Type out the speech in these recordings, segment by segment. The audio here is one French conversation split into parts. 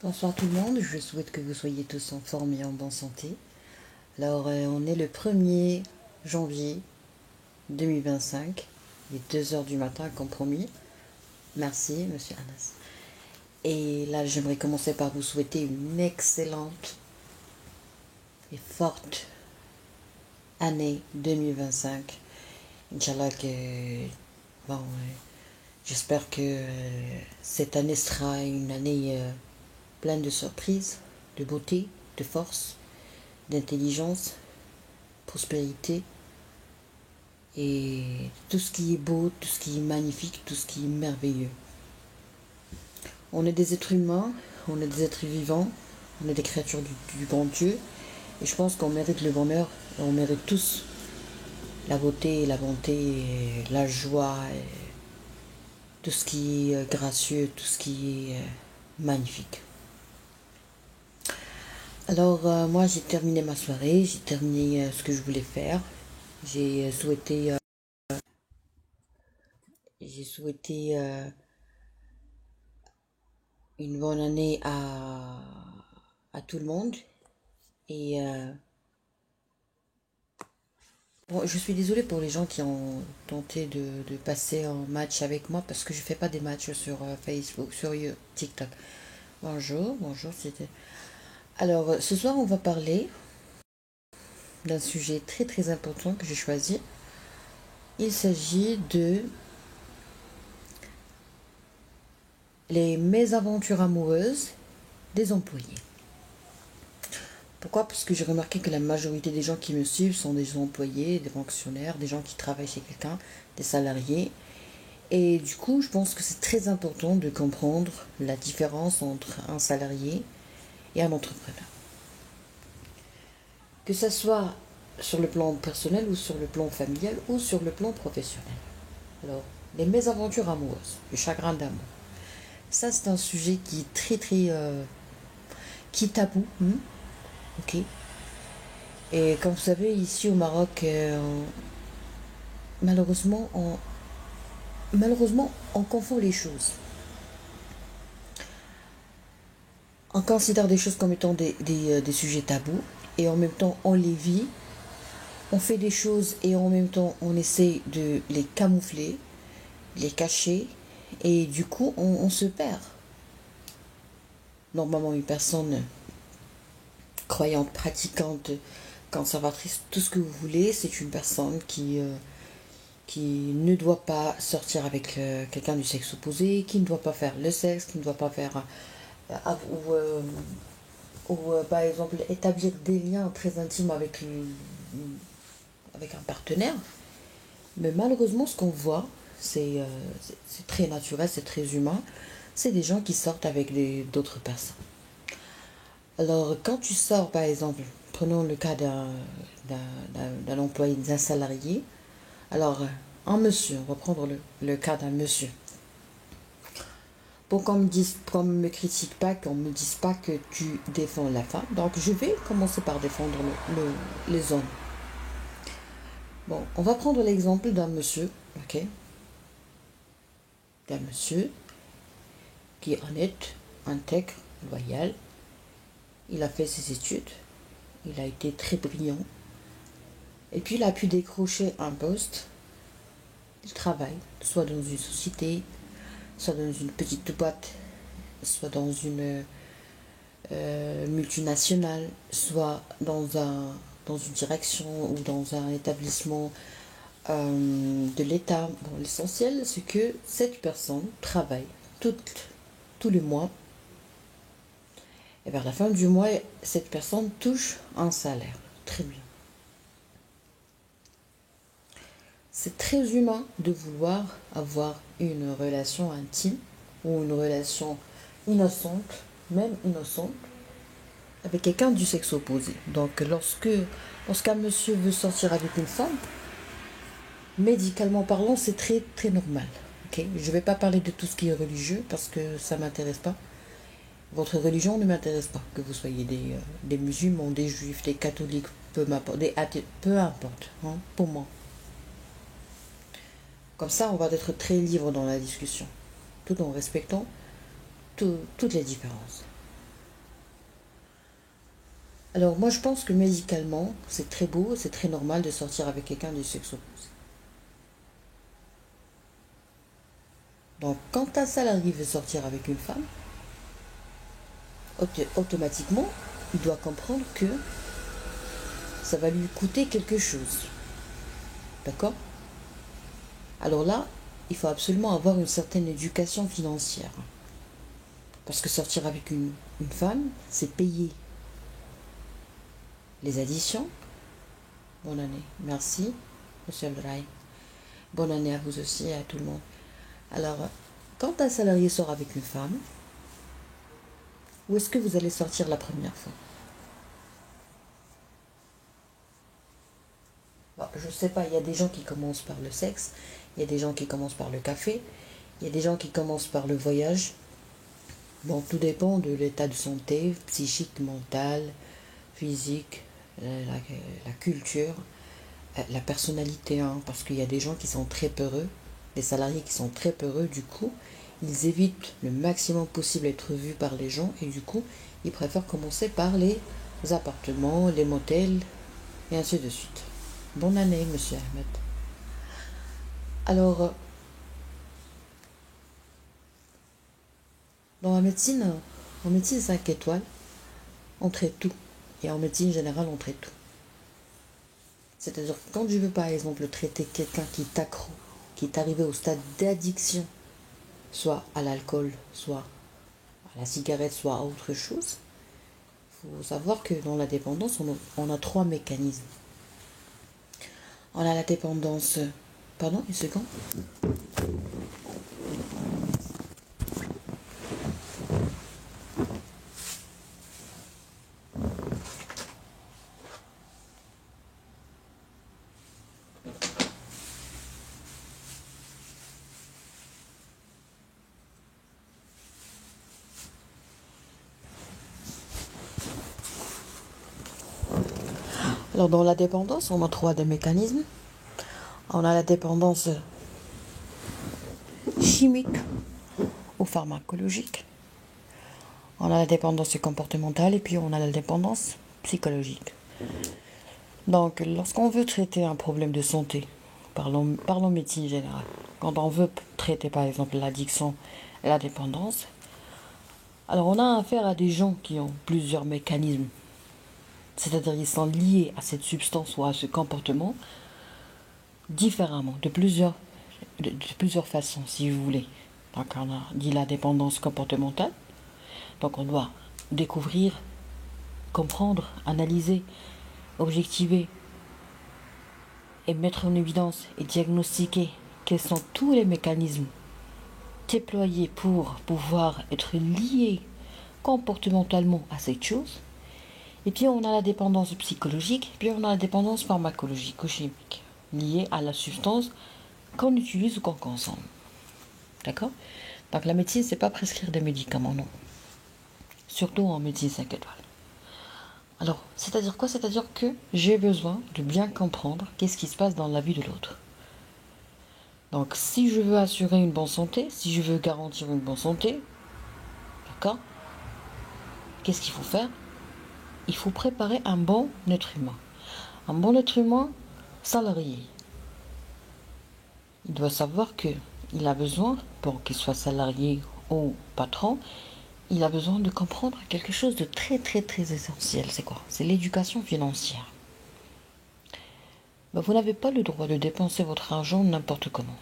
Bonsoir tout le monde, je souhaite que vous soyez tous en forme et en bonne santé. Alors, on est le 1er janvier 2025, il est 2 heures du matin, comme promis. Merci, monsieur Anas. Et là, j'aimerais commencer par vous souhaiter une excellente et forte année 2025. Inch'Allah que, j'espère que cette année sera une année pleine de surprises, de beauté, de force, d'intelligence, prospérité et tout ce qui est beau, tout ce qui est magnifique, tout ce qui est merveilleux. On est des êtres humains, on est des êtres vivants, on est des créatures du bon Dieu et je pense qu'on mérite le bonheur et on mérite tous la beauté, la bonté, la joie, et tout ce qui est gracieux, tout ce qui est magnifique. Alors moi j'ai terminé ma soirée, j'ai terminé ce que je voulais faire. J'ai souhaité une bonne année à tout le monde. Et bon, je suis désolée pour les gens qui ont tenté de passer un match avec moi parce que je fais pas des matchs sur Facebook, sur TikTok. Bonjour, bonjour, c'était. Alors, ce soir, on va parler d'un sujet très très important que j'ai choisi. Il s'agit de les mésaventures amoureuses des employés. Pourquoi? Parce que j'ai remarqué que la majorité des gens qui me suivent sont des employés, des fonctionnaires, des gens qui travaillent chez quelqu'un, des salariés. Et du coup, je pense que c'est très important de comprendre la différence entre un salarié et un entrepreneur. Que ce soit sur le plan personnel ou sur le plan familial ou sur le plan professionnel. Alors, les mésaventures amoureuses, le chagrin d'amour. Ça, c'est un sujet qui est très très... qui est tabou. Ok. Et comme vous savez, ici au Maroc, malheureusement, on confond les choses. On considère des choses comme étant des sujets tabous et en même temps on les vit. On fait des choses et en même temps on essaie de les camoufler, les cacher et du coup on se perd. Normalement une personne croyante, pratiquante, conservatrice, tout ce que vous voulez, c'est une personne qui ne doit pas sortir avec quelqu'un du sexe opposé, qui ne doit pas faire le sexe, qui ne doit pas faire par exemple établir des liens très intimes avec un partenaire. Mais malheureusement, ce qu'on voit, c'est très naturel, c'est très humain. C'est des gens qui sortent avec d'autres personnes. Alors, quand tu sors, par exemple, prenons le cas d'un employé, d'un salarié. Alors, un monsieur, on va prendre le cas d'un monsieur. Pour qu'on me critique pas, qu'on me dise pas que tu défends la femme. Donc, je vais commencer par défendre les hommes. Bon, on va prendre l'exemple d'un monsieur, ok? D'un monsieur qui est honnête, intègre, loyal. Il a fait ses études, il a été très brillant. Et puis il a pu décrocher un poste. Il travaille, soit dans une société, soit dans une petite boîte, soit dans une multinationale, soit dans une direction ou dans un établissement de l'État. Bon, l'essentiel, c'est que cette personne travaille tous les mois. Et vers la fin du mois, cette personne touche un salaire. Très bien. C'est très humain de vouloir avoir une relation intime ou une relation innocente, même innocente, avec quelqu'un du sexe opposé. Donc lorsqu'un monsieur veut sortir avec une femme, médicalement parlant, c'est très très normal. Okay, je ne vais pas parler de tout ce qui est religieux parce que ça ne m'intéresse pas. Votre religion ne m'intéresse pas. Que vous soyez des musulmans, des juifs, des catholiques, peu m'importe, des athées, peu importe, hein, pour moi. Comme ça, on va être très libre dans la discussion, tout en respectant toutes les différences. Alors moi je pense que médicalement, c'est très beau, c'est très normal de sortir avec quelqu'un du sexe opposé. Donc quand un salarié veut sortir avec une femme, automatiquement, il doit comprendre que ça va lui coûter quelque chose. D'accord? Alors là, il faut absolument avoir une certaine éducation financière. Parce que sortir avec une femme, c'est payer les additions. Bonne année. Merci, monsieur Abdoulaye. Bonne année à vous aussi et à tout le monde. Alors, quand un salarié sort avec une femme, où est-ce que vous allez sortir la première fois? Bon, je sais pas, il y a des gens qui commencent par le sexe, il y a des gens qui commencent par le café, il y a des gens qui commencent par le voyage. Bon, tout dépend de l'état de santé, psychique, mental, physique, la culture, la personnalité, hein, parce qu'il y a des gens qui sont très peureux, des salariés qui sont très peureux, du coup, ils évitent le maximum possible d'être vus par les gens et du coup, ils préfèrent commencer par les appartements, les motels et ainsi de suite. Bonne année, monsieur Ahmed. Alors, dans la médecine, en médecine 5 étoiles, on traite tout. Et en médecine générale, on traite tout. C'est-à-dire que quand je veux par exemple traiter quelqu'un qui est accro, qui est arrivé au stade d'addiction, soit à l'alcool, soit à la cigarette, soit à autre chose, il faut savoir que dans la dépendance, on a 3 mécanismes. On a la dépendance... Pardon, une seconde. Alors dans la dépendance, on a 3 mécanismes. On a la dépendance chimique ou pharmacologique. On a la dépendance comportementale et puis on a la dépendance psychologique. Donc, lorsqu'on veut traiter un problème de santé, parlons médecine générale, quand on veut traiter par exemple l'addiction et la dépendance, alors on a affaire à des gens qui ont plusieurs mécanismes, c'est-à-dire ils sont liés à cette substance ou à ce comportement différemment, de plusieurs façons, si vous voulez. Donc on a dit la dépendance comportementale, donc on doit découvrir, comprendre, analyser, objectiver et mettre en évidence et diagnostiquer quels sont tous les mécanismes déployés pour pouvoir être liés comportementalement à cette chose. Et puis on a la dépendance psychologique, puis on a la dépendance pharmacologique ou chimique, liée à la substance qu'on utilise ou qu'on consomme. D'accord? Donc la médecine, c'est pas prescrire des médicaments, non. Surtout en médecine 5 étoiles. Alors, c'est-à-dire quoi? C'est-à-dire que j'ai besoin de bien comprendre qu'est-ce qui se passe dans la vie de l'autre. Donc, si je veux assurer une bonne santé, si je veux garantir une bonne santé, d'accord? Qu'est-ce qu'il faut faire? Il faut préparer un bon être humain. Un bon être humain salarié. Il doit savoir qu'il a besoin, pour qu'il soit salarié ou patron, il a besoin de comprendre quelque chose de très très très essentiel. C'est quoi? C'est l'éducation financière. Ben, vous n'avez pas le droit de dépenser votre argent n'importe comment.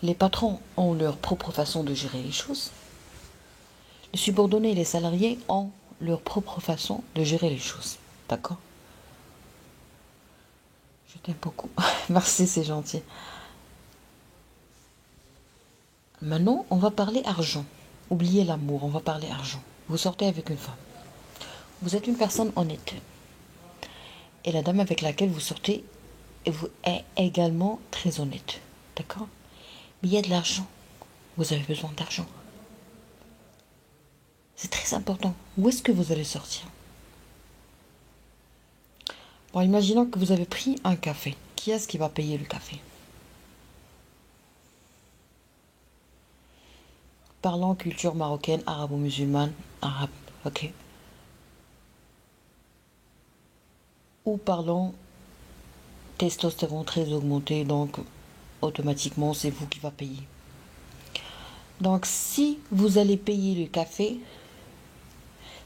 Les patrons ont leur propre façon de gérer les choses. Les subordonnés et les salariés ont leur propre façon de gérer les choses. D'accord? Je t'aime beaucoup. Merci, c'est gentil. Maintenant, on va parler argent. Oubliez l'amour, on va parler argent. Vous sortez avec une femme. Vous êtes une personne honnête. Et la dame avec laquelle vous sortez est également très honnête. D'accord? Mais il y a de l'argent. Vous avez besoin d'argent. C'est très important. Où est-ce que vous allez sortir? Bon, imaginons que vous avez pris un café. Qui est-ce qui va payer le café? Parlons culture marocaine, arabo-musulmane, arabe. Ok. ou parlant testostérone très augmenté, donc automatiquement c'est vous qui va payer. Donc si vous allez payer le café,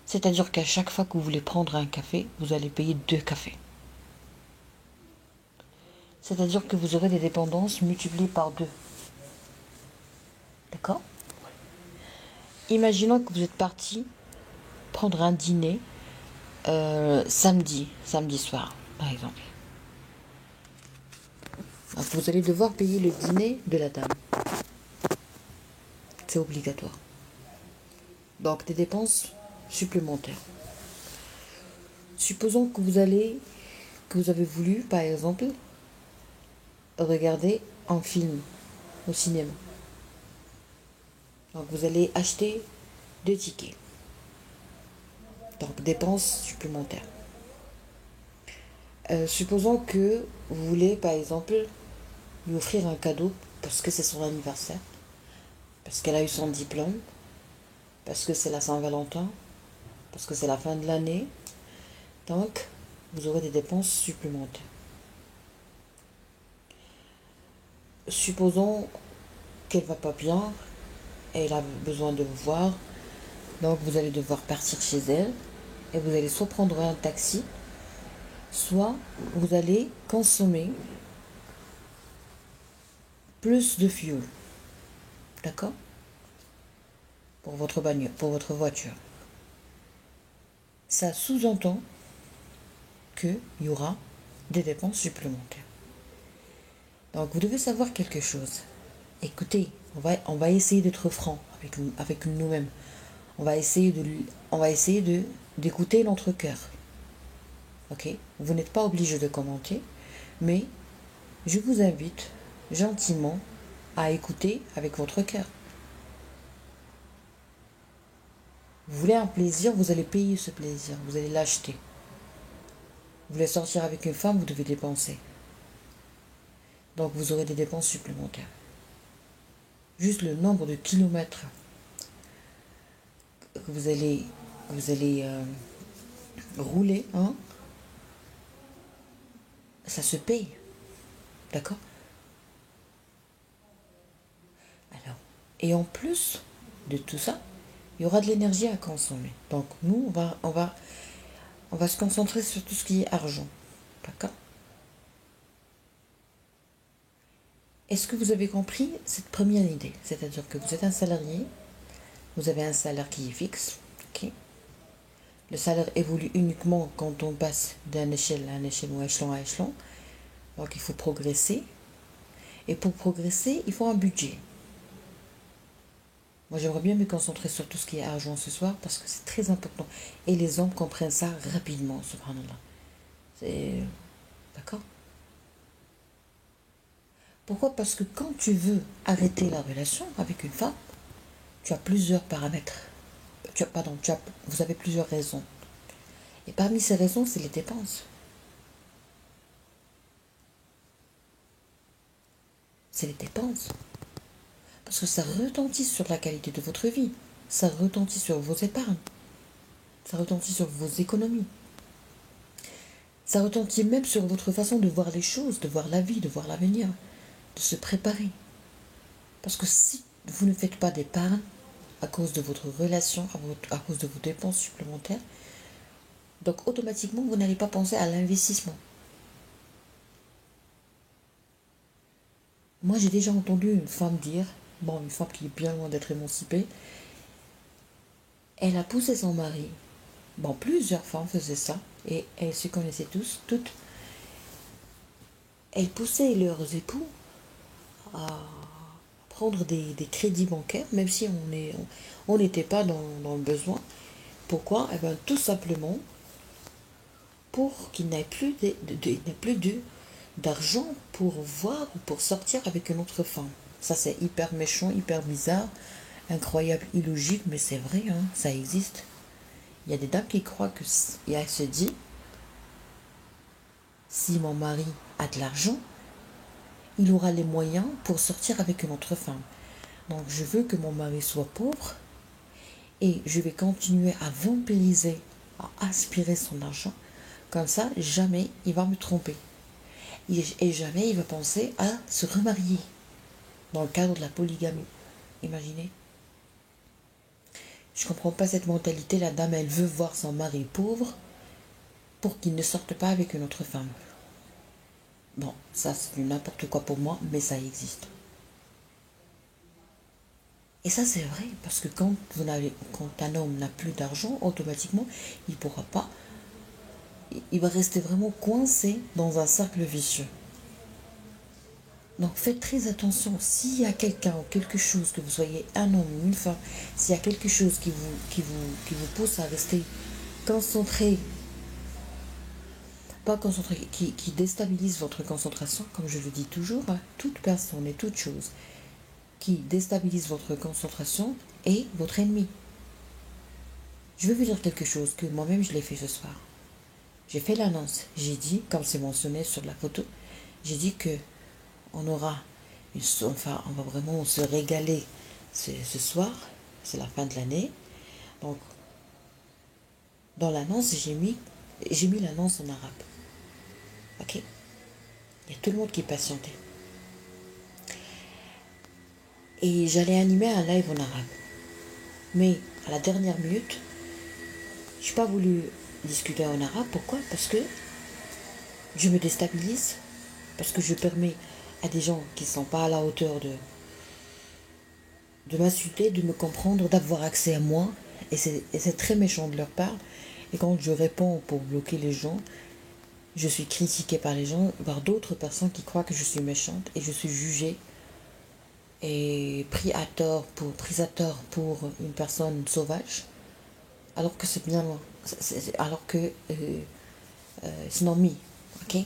c'est-à-dire qu'à chaque fois que vous voulez prendre un café, vous allez payer 2 cafés. C'est-à-dire que vous aurez des dépendances multipliées par 2. D'accord? Imaginons que vous êtes parti prendre un dîner samedi soir, par exemple. Donc vous allez devoir payer le dîner de la dame. C'est obligatoire. Donc des dépenses supplémentaires. Supposons que vous avez voulu, par exemple, regarder un film au cinéma. Donc vous allez acheter 2 tickets. Donc dépenses supplémentaires. Supposons que vous voulez, par exemple, lui offrir un cadeau parce que c'est son anniversaire, parce qu'elle a eu son diplôme, parce que c'est la Saint-Valentin, parce que c'est la fin de l'année. Donc, vous aurez des dépenses supplémentaires. Supposons qu'elle va pas bien, elle a besoin de vous voir, donc vous allez devoir partir chez elle et vous allez soit prendre un taxi, soit vous allez consommer plus de fuel. D'accord? Pour votre bagnole, pour votre voiture. Ça sous-entend qu'il y aura des dépenses supplémentaires. Donc vous devez savoir quelque chose. Écoutez, on va essayer d'être franc avec nous-mêmes. On va essayer d'écouter notre cœur. Ok? Vous n'êtes pas obligé de commenter, mais je vous invite gentiment à écouter avec votre cœur. Vous voulez un plaisir, vous allez payer ce plaisir, vous allez l'acheter. Vous voulez sortir avec une femme, vous devez dépenser. Donc vous aurez des dépenses supplémentaires. Juste le nombre de kilomètres que vous allez rouler, hein, ça se paye. D'accord? Alors, et en plus de tout ça, il y aura de l'énergie à consommer. Donc nous, on va se concentrer sur tout ce qui est argent. D'accord? Est-ce que vous avez compris cette première idée? C'est-à-dire que vous êtes un salarié, vous avez un salaire qui est fixe. Okay? Le salaire évolue uniquement quand on passe d'une échelle à une échelle ou échelon à échelon. Donc il faut progresser. Et pour progresser, il faut un budget. Moi, j'aimerais bien me concentrer sur tout ce qui est argent ce soir parce que c'est très important. Et les hommes comprennent ça rapidement, subhanallah. C'est... D'accord? Pourquoi? Parce que quand tu veux arrêter la relation avec une femme, tu as plusieurs paramètres. Vous avez plusieurs raisons. Et parmi ces raisons, c'est les dépenses. C'est les dépenses. Parce que ça retentit sur la qualité de votre vie. Ça retentit sur vos épargnes. Ça retentit sur vos économies. Ça retentit même sur votre façon de voir les choses, de voir la vie, de voir l'avenir, de se préparer. Parce que si vous ne faites pas d'épargne à cause de votre relation, à cause de vos dépenses supplémentaires, donc automatiquement, vous n'allez pas penser à l'investissement. Moi, j'ai déjà entendu une femme dire, une femme qui est bien loin d'être émancipée, elle a poussé son mari. Plusieurs femmes faisaient ça, et elles se connaissaient toutes. Elles poussaient leurs époux à prendre des crédits bancaires, même si on n'était pas dans le besoin. Pourquoi? Tout simplement pour qu'il n'ait plus d'argent pour voir ou pour sortir avec une autre femme. Ça, c'est hyper méchant, hyper bizarre, incroyable, illogique, mais c'est vrai, hein, ça existe. Il y a des dames qui croient que, et elles se disent, si mon mari a de l'argent, il aura les moyens pour sortir avec une autre femme. Donc je veux que mon mari soit pauvre et je vais continuer à vampiriser, à aspirer son argent Comme ça, jamais il va me tromper. Et jamais il va penser à se remarier dans le cadre de la polygamie. Imaginez. Je comprends pas cette mentalité. La dame, elle veut voir son mari pauvre pour qu'il ne sorte pas avec une autre femme. Bon, ça c'est du n'importe quoi pour moi, mais ça existe. Et ça c'est vrai, parce que quand un homme n'a plus d'argent, automatiquement, il pourra pas, il va rester vraiment coincé dans un cercle vicieux. Donc faites très attention, s'il y a quelqu'un ou quelque chose, que vous soyez un homme ou une femme, s'il y a quelque chose qui vous pousse à rester concentré, pas concentré, qui déstabilise votre concentration, comme je le dis toujours, hein, toute personne et toute chose qui déstabilise votre concentration est votre ennemi. Je vais vous dire quelque chose que moi-même je l'ai fait ce soir. J'ai fait l'annonce, j'ai dit, comme c'est mentionné sur la photo, j'ai dit que on aura enfin, on va vraiment se régaler ce soir, c'est la fin de l'année. Donc, dans l'annonce, j'ai mis l'annonce en arabe. Ok? Il y a tout le monde qui patientait. Et j'allais animer un live en arabe. Mais à la dernière minute, je n'ai pas voulu discuter en arabe. Pourquoi? Parce que je me déstabilise, parce que je permets à des gens qui ne sont pas à la hauteur de m'insulter, de me comprendre, d'avoir accès à moi. Et c'est très méchant de leur part. Et quand je réponds pour bloquer les gens, je suis critiquée par les gens, par d'autres personnes qui croient que je suis méchante. Et je suis jugée et prise à tort pour une personne sauvage. Alors que c'est bien loin. Alors que c'est non mis. Ok?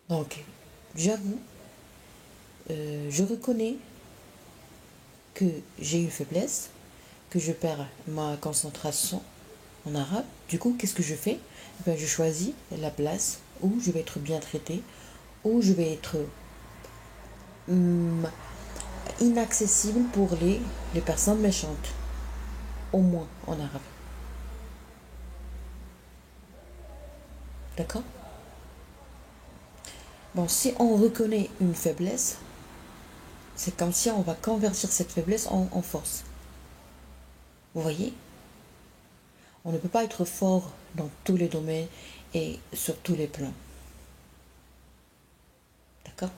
Donc, j'avoue, je reconnais que j'ai une faiblesse, que je perds ma concentration en arabe. Du coup, qu'est-ce que je fais? Ben, je choisis la place où je vais être bien traitée, où je vais être inaccessible pour les personnes méchantes, au moins en arabe. D'accord? Bon, si on reconnaît une faiblesse, c'est comme si on va convertir cette faiblesse en force. Vous voyez? On ne peut pas être fort dans tous les domaines et sur tous les plans. D'accord?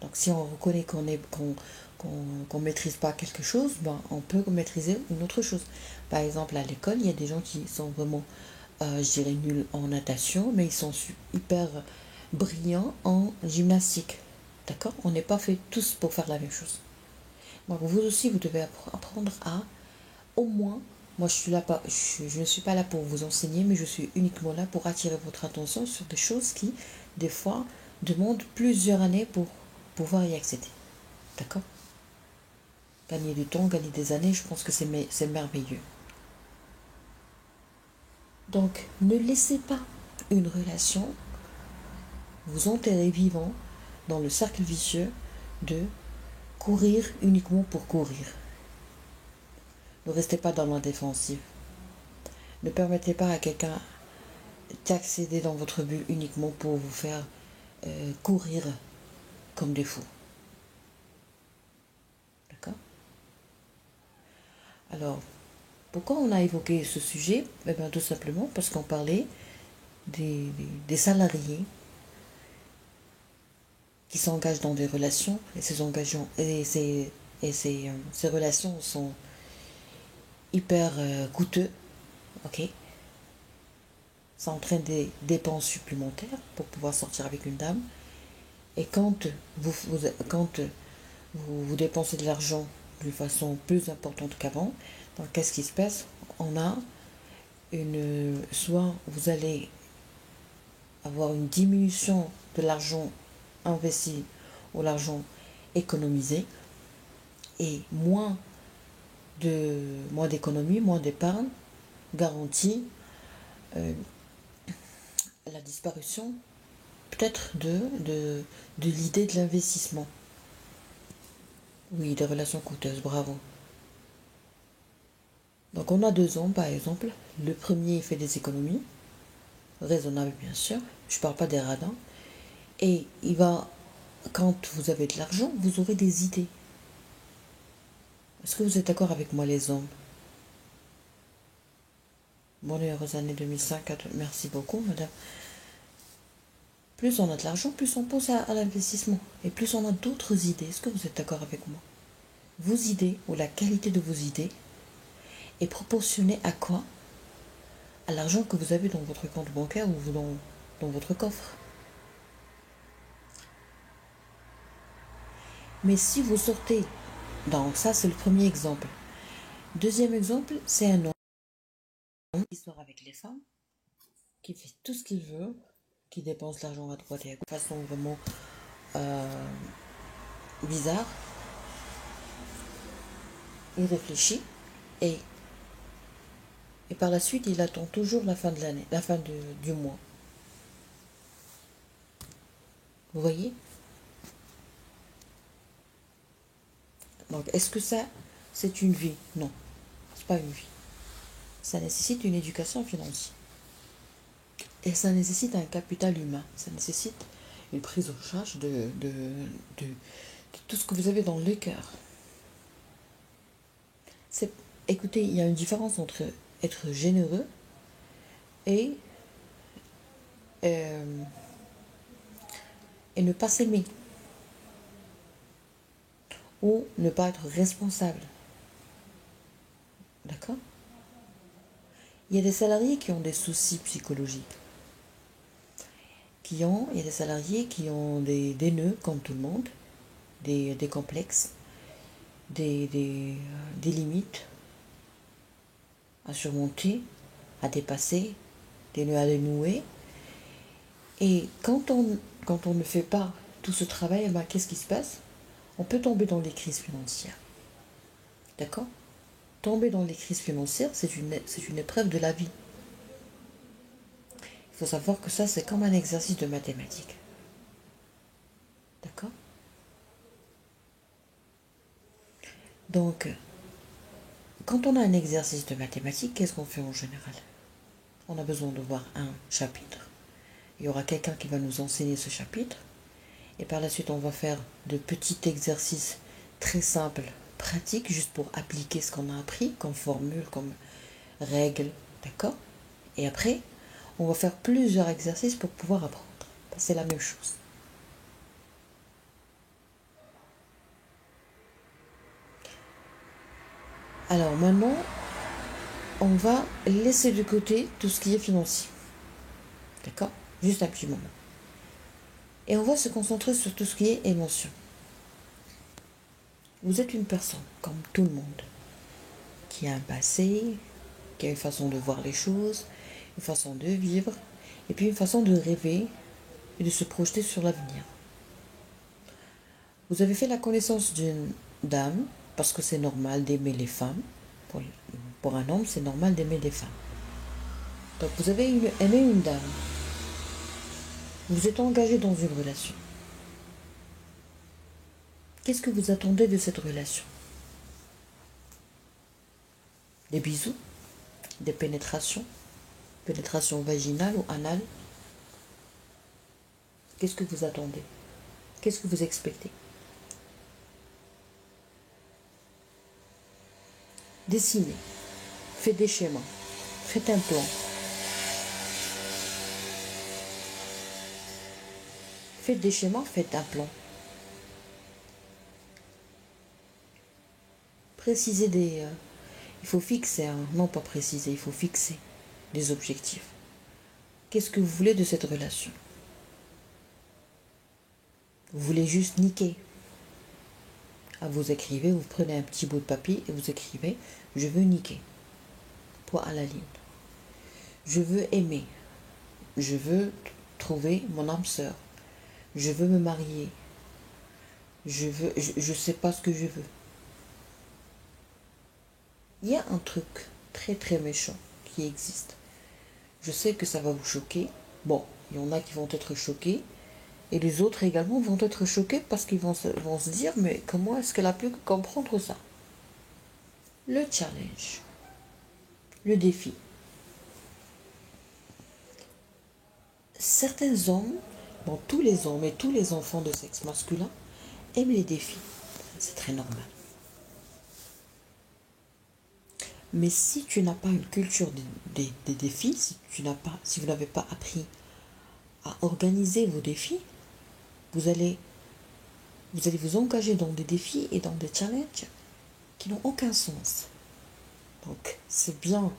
Donc si on reconnaît qu'on maîtrise pas quelque chose, ben, on peut maîtriser une autre chose. Par exemple, à l'école, il y a des gens qui sont vraiment, je dirais, nuls en natation, mais ils sont hyper brillants en gymnastique. D'accord? On n'est pas fait tous pour faire la même chose. Donc vous aussi, vous devez apprendre à, au moins, moi je ne suis pas là pour vous enseigner, mais je suis uniquement là pour attirer votre attention sur des choses qui, des fois, demandent plusieurs années pour pouvoir y accéder. D'accord? Gagner du temps, gagner des années, je pense que c'est merveilleux. Donc, ne laissez pas une relation vous enterrer vivant dans le cercle vicieux de courir uniquement pour courir. Ne restez pas dans la défensive. Ne permettez pas à quelqu'un d'accéder dans votre bulle uniquement pour vous faire courir comme des fous. D'accord? Alors, pourquoi on a évoqué ce sujet? Eh bien, tout simplement parce qu'on parlait des salariés qui s'engagent dans des relations et ces relations sont hyper coûteux, ok? Ça entraîne des dépenses supplémentaires pour pouvoir sortir avec une dame. Et quand vous dépensez de l'argent d'une façon plus importante qu'avant, donc qu'est-ce qui se passe? On a soit vous allez avoir une diminution de l'argent investi ou l'argent économisé et moins d'économie, moins d'épargne, garantie la disparition peut-être de l'idée de l'investissement. Oui, des relations coûteuses, bravo. Donc on a 2 ans par exemple. Le premier il fait des économies, raisonnables bien sûr. Je ne parle pas des radins. Et il va, quand vous avez de l'argent, vous aurez des idées. Est-ce que vous êtes d'accord avec moi les hommes? Bonne et heureuse année 2005. Merci beaucoup madame. Plus on a de l'argent, plus on pense à l'investissement. Et plus on a d'autres idées. Est-ce que vous êtes d'accord avec moi? Vos idées, ou la qualité de vos idées, est proportionnée à quoi? À l'argent que vous avez dans votre compte bancaire ou dans votre coffre. Mais si vous sortez, donc ça c'est le premier exemple. Deuxième exemple, c'est un homme qui sort avec les femmes, qui fait tout ce qu'il veut, qui dépense l'argent à droite et à gauche de façon vraiment bizarre. Il réfléchit et par la suite il attend toujours la fin de l'année, la fin du mois. Vous voyez? Donc est-ce que ça c'est une vie? Non, c'est pas une vie. Ça nécessite une éducation financière. Et ça nécessite un capital humain. Ça nécessite une prise en charge de tout ce que vous avez dans le cœur. Écoutez, il y a une différence entre être généreux et ne pas s'aimer. Ou ne pas être responsable. D'accord? Il y a des salariés qui ont des soucis psychologiques. Il y a des salariés qui ont des nœuds, comme tout le monde, des complexes, des limites à surmonter, à dépasser, des nœuds à dénouer. Et quand on ne fait pas tout ce travail, ben, qu'est-ce qui se passe? On peut tomber dans les crises financières. D'accord? Tomber dans les crises financières, c'est une épreuve de la vie. Il faut savoir que ça, c'est comme un exercice de mathématiques. D'accord? Donc, quand on a un exercice de mathématiques, qu'est-ce qu'on fait en général? On a besoin de voir un chapitre. Il y aura quelqu'un qui va nous enseigner ce chapitre. Et par la suite, on va faire de petits exercices très simples, pratiques, juste pour appliquer ce qu'on a appris, comme formule, comme règle. D'accord? Et après, on va faire plusieurs exercices pour pouvoir apprendre. C'est la même chose. Alors maintenant, on va laisser de côté tout ce qui est financier. D'accord? Juste un petit moment. Et on va se concentrer sur tout ce qui est émotion. Vous êtes une personne, comme tout le monde, qui a un passé, qui a une façon de voir les choses, une façon de vivre, et puis une façon de rêver et de se projeter sur l'avenir. Vous avez fait la connaissance d'une dame, parce que c'est normal d'aimer les femmes. Pour un homme, c'est normal d'aimer les femmes. Donc vous avez aimé une dame. Vous êtes engagé dans une relation. Qu'est-ce que vous attendez de cette relation? Des bisous? Des pénétrations? Pénétration vaginale ou anale? Qu'est-ce que vous attendez? Qu'est-ce que vous expectez? Dessinez. Faites des schémas. Faites un plan. Faites des schémas, faites un plan. Précisez il faut fixer, non pas préciser, il faut fixer des objectifs. Qu'est-ce que vous voulez de cette relation? Vous voulez juste niquer? Vous écrivez, vous prenez un petit bout de papier et vous écrivez « Je veux niquer ». Point à la ligne. Je veux aimer. Je veux trouver mon âme sœur. Je veux me marier. Je sais pas ce que je veux. Il y a un truc très très méchant qui existe. Je sais que ça va vous choquer. Bon, il y en a qui vont être choqués. Et les autres également vont être choqués parce qu'ils vont se dire « Mais comment est-ce qu'elle a pu comprendre ça ?» Le challenge. Le défi. Certains hommes, bon tous les hommes et tous les enfants de sexe masculin aiment les défis. C'est très normal. Mais si tu n'as pas une culture des défis, si vous n'avez pas appris à organiser vos défis, vous allez vous engager dans des défis et dans des challenges qui n'ont aucun sens. Donc c'est bien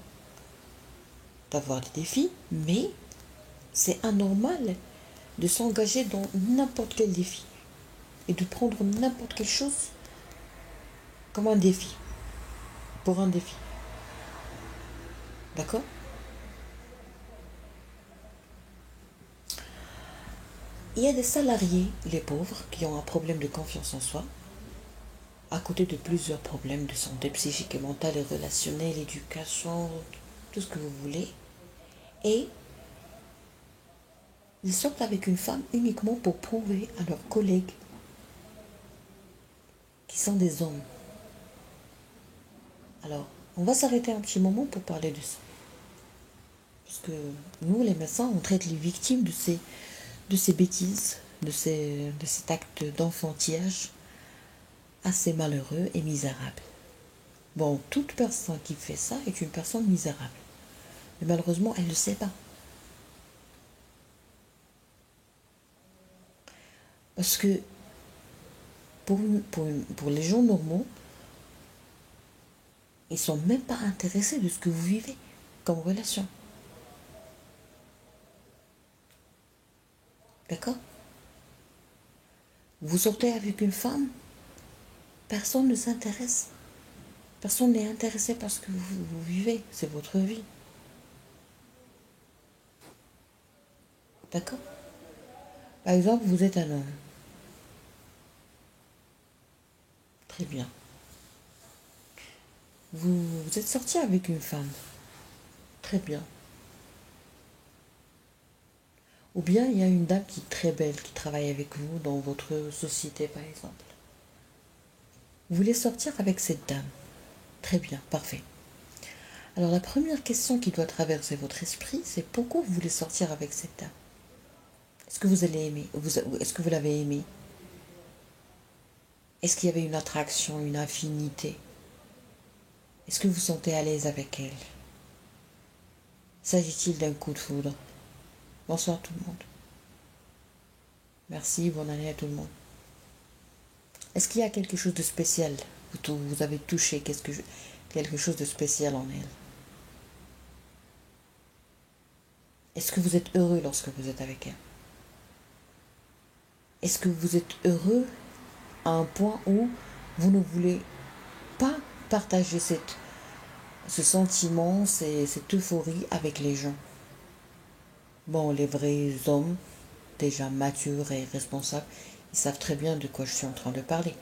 d'avoir des défis, mais c'est anormal de s'engager dans n'importe quel défi et de prendre n'importe quelle chose comme un défi, pour un défi. D'accord? Il y a des salariés, les pauvres, qui ont un problème de confiance en soi, à côté de plusieurs problèmes de santé psychique et mentale et relationnelle, éducation, tout ce que vous voulez. Et ils sortent avec une femme uniquement pour prouver à leurs collègues qui sont des hommes. Alors, on va s'arrêter un petit moment pour parler de ça. Parce que nous, les médecins, on traite les victimes de ces bêtises, de cet acte d'enfantillage assez malheureux et misérable. Bon, toute personne qui fait ça est une personne misérable. Mais malheureusement, elle ne le sait pas. Parce que pour les gens normaux, ils ne sont même pas intéressés de ce que vous vivez comme relation. D'accord? Vous sortez avec une femme, personne ne s'intéresse. Personne n'est intéressé par ce que vous vivez. C'est votre vie. D'accord? Par exemple, vous êtes un homme. Très bien. Vous êtes sorti avec une femme. Très bien. Ou bien il y a une dame qui est très belle, qui travaille avec vous dans votre société, par exemple. Vous voulez sortir avec cette dame. Très bien, parfait. Alors la première question qui doit traverser votre esprit, c'est pourquoi vous voulez sortir avec cette dame? Est-ce que vous allez aimer? Est-ce que vous l'avez aimée? Est-ce qu'il y avait une attraction, une affinité? Est-ce que vous vous sentez à l'aise avec elle? S'agit-il d'un coup de foudre? Bonsoir tout le monde. Merci, bonne année à tout le monde. Est-ce qu'il y a quelque chose de spécial? Vous avez touché quelque chose de spécial en elle? Est-ce que vous êtes heureux lorsque vous êtes avec elle? Est-ce que vous êtes heureux à un point où vous ne voulez pas partager ce sentiment, cette euphorie avec les gens? Bon, les vrais hommes, déjà matures et responsables, ils savent très bien de quoi je suis en train de parler.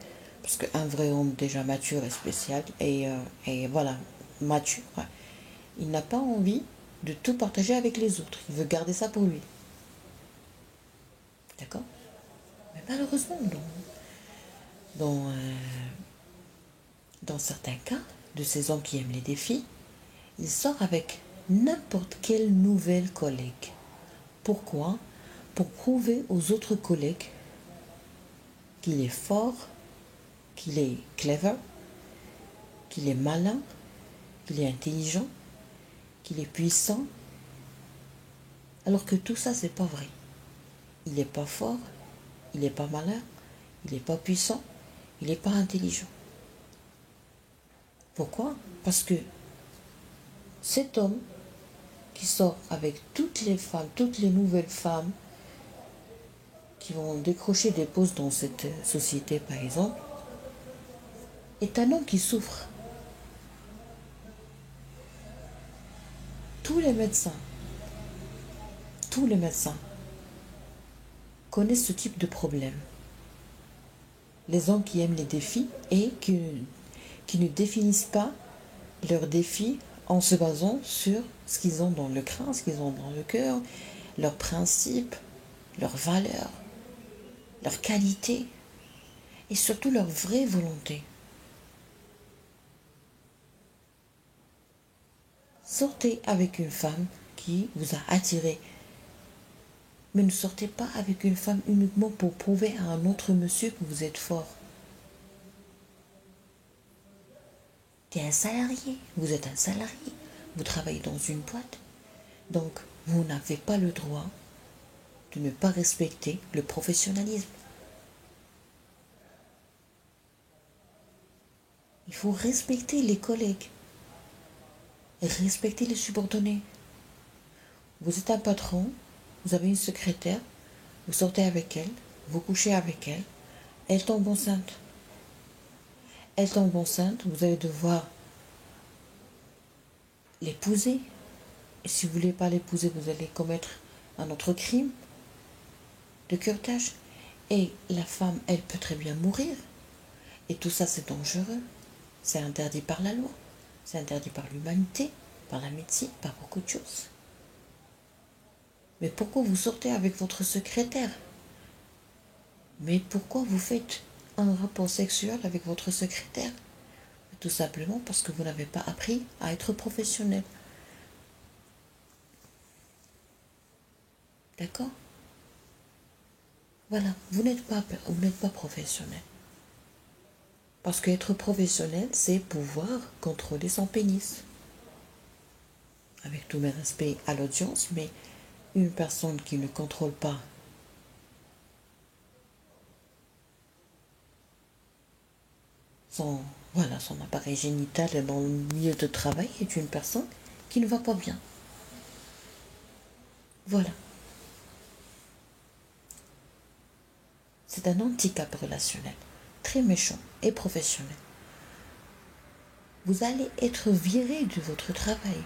Parce qu'un vrai homme déjà mature et spécial, et voilà, mature, ouais, il n'a pas envie de tout partager avec les autres. Il veut garder ça pour lui. D'accord? Mais malheureusement, dans, euh, dans certains cas, de ces hommes qui aiment les défis, il sort avec n'importe quelle nouvelle collègue. Pourquoi? Pour prouver aux autres collègues qu'il est fort, qu'il est clever, qu'il est malin, qu'il est intelligent, qu'il est puissant, alors que tout ça, c'est pas vrai. Il n'est pas fort, il n'est pas malin, il n'est pas puissant, il n'est pas intelligent. Pourquoi? Parce que cet homme qui sort avec toutes les femmes, toutes les nouvelles femmes qui vont décrocher des postes dans cette société, par exemple, est un homme qui souffre. Tous les médecins, tous les médecins connaissent ce type de problème. Les hommes qui aiment les défis et qui ne définissent pas leurs défis en se basant sur ce qu'ils ont dans le crâne, ce qu'ils ont dans le cœur, leurs principes, leurs valeurs, leurs qualités et surtout leur vraie volonté. Sortez avec une femme qui vous a attiré. Mais ne sortez pas avec une femme uniquement pour prouver à un autre monsieur que vous êtes fort. Tu es un salarié, vous êtes un salarié, vous travaillez dans une boîte. Donc, vous n'avez pas le droit de ne pas respecter le professionnalisme. Il faut respecter les collègues, respecter les subordonnés. Vous êtes un patron, vous avez une secrétaire, vous sortez avec elle, vous couchez avec elle, elle tombe enceinte. Elle tombe enceinte, vous allez devoir l'épouser. Et si vous ne voulez pas l'épouser, vous allez commettre un autre crime de curtage. Et la femme, elle peut très bien mourir. Et tout ça, c'est dangereux. C'est interdit par la loi. C'est interdit par l'humanité, par la médecine, par beaucoup de choses. Mais pourquoi vous sortez avec votre secrétaire? Mais pourquoi vous faites un rapport sexuel avec votre secrétaire? Tout simplement parce que vous n'avez pas appris à être professionnel. D'accord? Voilà, vous n'êtes pas professionnel. Parce qu'être professionnel, c'est pouvoir contrôler son pénis. Avec tous mes respects à l'audience, mais une personne qui ne contrôle pas son appareil génital dans le milieu de travail est une personne qui ne va pas bien. Voilà. C'est un handicap relationnel, très méchant et professionnel. Vous allez être viré de votre travail.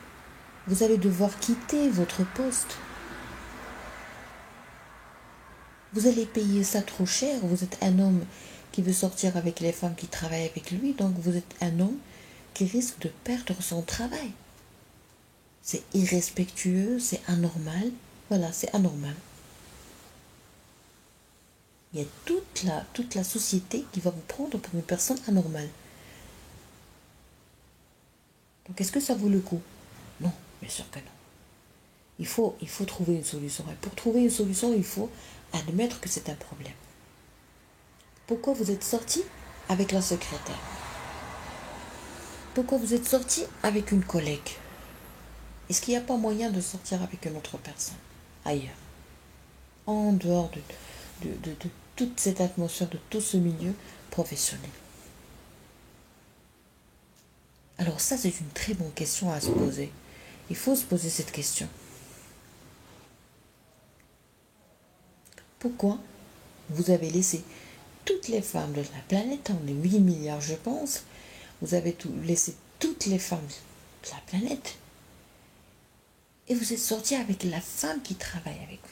Vous allez devoir quitter votre poste. Vous allez payer ça trop cher. Vous êtes un homme qui veut sortir avec les femmes qui travaillent avec lui, donc vous êtes un homme qui risque de perdre son travail. C'est irrespectueux, c'est anormal. Voilà, c'est anormal. Il y a toute la société qui va vous prendre pour une personne anormale. Donc est-ce que ça vaut le coup? Non, bien sûr que non. Il faut trouver une solution. Et pour trouver une solution, il faut admettre que c'est un problème. Pourquoi vous êtes sorti avec la secrétaire? Pourquoi vous êtes sorti avec une collègue? Est-ce qu'il n'y a pas moyen de sortir avec une autre personne ailleurs? En dehors de toute cette atmosphère, de tout ce milieu professionnel. Alors ça, c'est une très bonne question à se poser. Il faut se poser cette question. Pourquoi vous avez laissé toutes les femmes de la planète, on est 8 milliards je pense, vous avez laissé toutes les femmes de la planète et vous êtes sorti avec la femme qui travaille avec vous?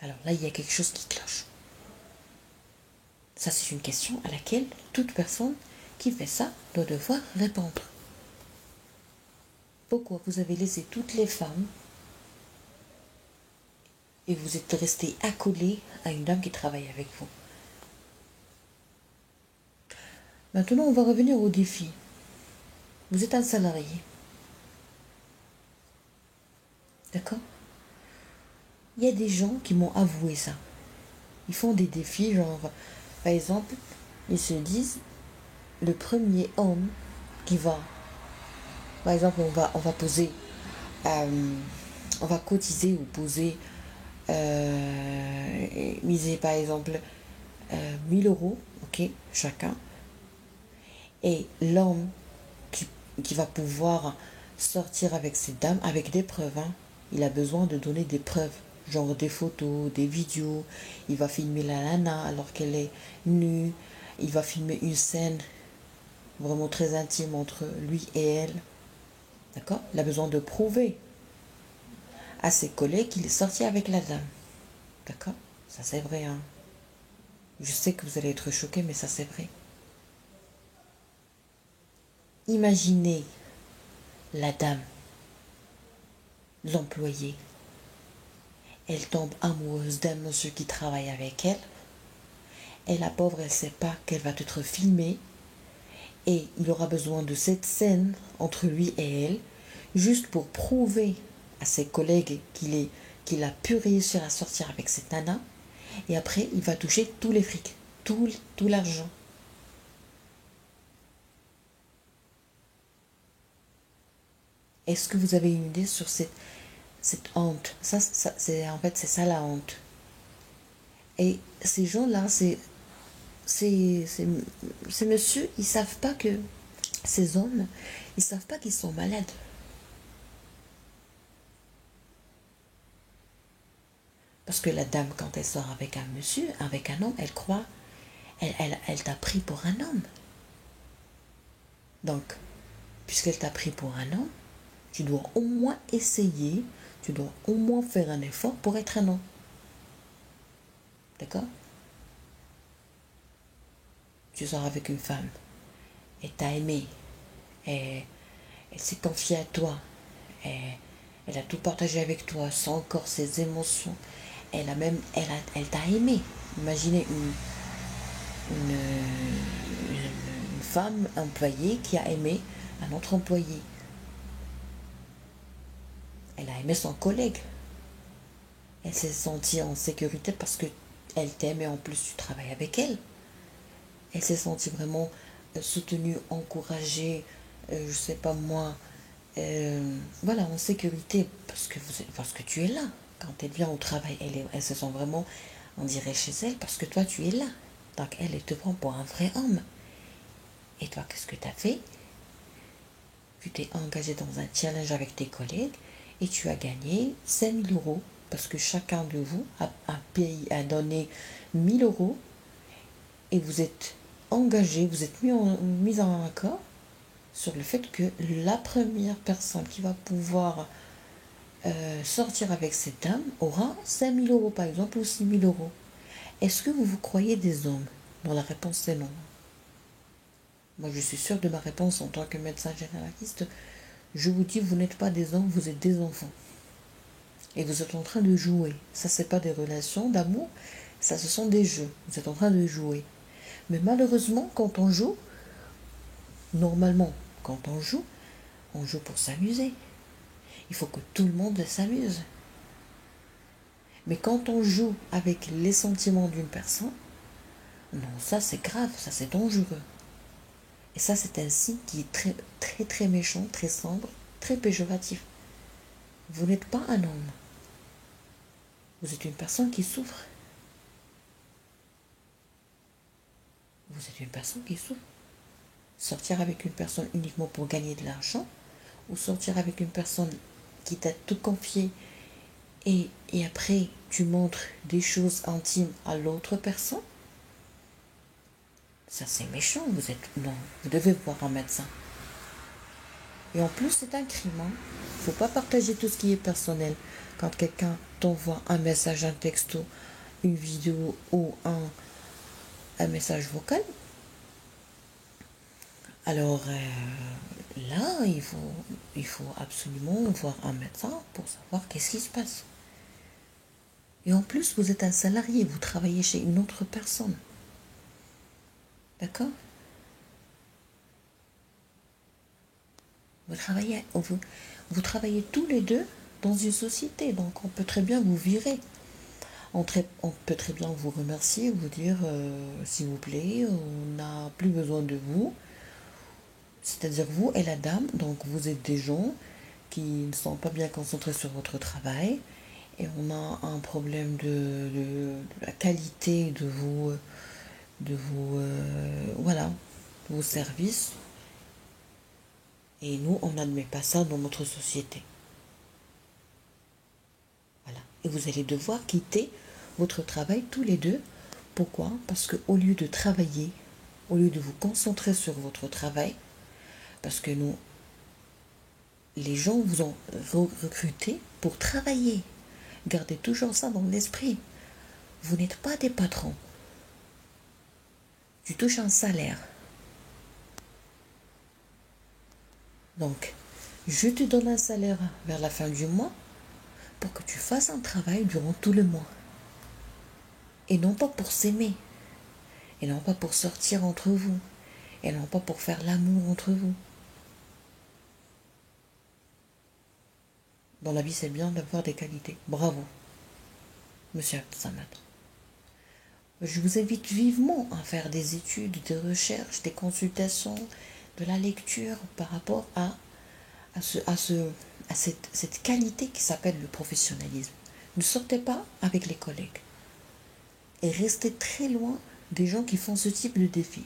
Alors là, il y a quelque chose qui cloche. Ça, c'est une question à laquelle toute personne qui fait ça doit devoir répondre. Pourquoi vous avez laissé toutes les femmes et vous êtes resté accolé à une dame qui travaille avec vous? Maintenant, on va revenir au défi. Vous êtes un salarié. D'accord? Il y a des gens qui m'ont avoué ça. Ils font des défis, genre, par exemple, ils se disent, le premier homme qui va, par exemple, on va poser, on va cotiser ou poser, miser par exemple 1000 euros, ok, chacun. Et l'homme qui va pouvoir sortir avec cette dame, avec des preuves, hein, il a besoin de donner des preuves, genre des photos, des vidéos. Il va filmer la nana alors qu'elle est nue. Il va filmer une scène vraiment très intime entre lui et elle. D'accord? Il a besoin de prouver à ses collègues qu'il est sorti avec la dame. D'accord? Ça c'est vrai, hein. Je sais que vous allez être choqués, mais ça c'est vrai. Imaginez la dame, l'employée. Elle tombe amoureuse d'un monsieur qui travaille avec elle. Et la pauvre, elle ne sait pas qu'elle va être filmée. Et il aura besoin de cette scène entre lui et elle, juste pour prouver à ses collègues qu'il a pu réussir à sortir avec cette nana. Et après, il va toucher tous les frics, tout l'argent. Est-ce que vous avez une idée sur cette honte? En fait, c'est ça la honte. Et ces gens-là, ces messieurs, ils savent pas que, ces hommes, ils savent pas qu'ils sont malades. Parce que la dame, quand elle sort avec un monsieur, avec un homme, elle croit, elle t'a pris pour un homme. Donc, puisqu'elle t'a pris pour un homme, tu dois au moins essayer, tu dois au moins faire un effort pour être un homme. D'accord? Tu sors avec une femme, et t'a aimé, et elle s'est confiée à toi, et elle a tout partagé avec toi, sans encore ses émotions. Elle t'a aimé. Imaginez une, une femme employée qui a aimé un autre employé. Elle a aimé son collègue. Elle s'est sentie en sécurité parce que elle t'aime et en plus tu travailles avec elle. Elle s'est sentie vraiment soutenue, encouragée, je sais pas moi, voilà, en sécurité parce que tu es là. Quand elle vient au travail, elle se sent vraiment, on dirait, chez elle parce que toi tu es là. Donc elle te prend pour un vrai homme. Et toi, qu'est-ce que tu as fait? Tu t'es engagé dans un challenge avec tes collègues et tu as gagné 5 000 € parce que chacun de vous a donné 1 000 € et vous êtes engagé, vous êtes mis en accord sur le fait que la première personne qui va pouvoir sortir avec cette dame aura 5 000 € par exemple ou 6 000 €. Est-ce que vous vous croyez des hommes? Bon, la réponse est non. Moi, je suis sûre de ma réponse en tant que médecin généraliste. Je vous dis, vous n'êtes pas des hommes, vous êtes des enfants. Et vous êtes en train de jouer. Ça, c'est pas des relations d'amour, ça, ce sont des jeux. Vous êtes en train de jouer. Mais malheureusement, quand on joue, normalement, quand on joue pour s'amuser. Il faut que tout le monde s'amuse. Mais quand on joue avec les sentiments d'une personne, non, ça c'est grave, ça c'est dangereux. Et ça c'est un signe qui est très très très méchant, très sombre, très péjoratif. Vous n'êtes pas un homme. Vous êtes une personne qui souffre. Vous êtes une personne qui souffre. Sortir avec une personne uniquement pour gagner de l'argent, ou sortir avec une personne qui t'a tout confié et après tu montres des choses intimes à l'autre personne, ça c'est méchant. Non, vous devez voir un médecin. Et en plus c'est un crime. Faut pas partager tout ce qui est personnel. Quand quelqu'un t'envoie un message, un texto, une vidéo ou un message vocal, alors là il faut absolument voir un médecin pour savoir qu'est-ce qui se passe. Et en plus, vous êtes un salarié, vous travaillez chez une autre personne. D'accord? Vous travaillez tous les deux dans une société, donc on peut très bien vous virer. On peut très bien vous remercier, vous dire s'il vous plaît, on n'a plus besoin de vous. C'est-à-dire vous et la dame, donc vous êtes des gens qui ne sont pas bien concentrés sur votre travail. Et on a un problème de la qualité voilà, vos services. Et nous, on n'admet pas ça dans notre société. Voilà. Et vous allez devoir quitter votre travail tous les deux. Pourquoi? Parce qu'au lieu de travailler, au lieu de vous concentrer sur votre travail, parce que nous, les gens vous ont recruté pour travailler. Gardez toujours ça dans l'esprit. Vous n'êtes pas des patrons. Tu touches un salaire. Donc, je te donne un salaire vers la fin du mois pour que tu fasses un travail durant tout le mois. Et non pas pour s'aimer. et non pas pour sortir entre vous, et non pas pour faire l'amour entre vous. Dans la vie, c'est bien d'avoir des qualités. Bravo, monsieur Abdessamad. Je vous invite vivement à faire des études, des recherches, des consultations, de la lecture par rapport à cette qualité qui s'appelle le professionnalisme. Ne sortez pas avec les collègues et restez très loin des gens qui font ce type de défi.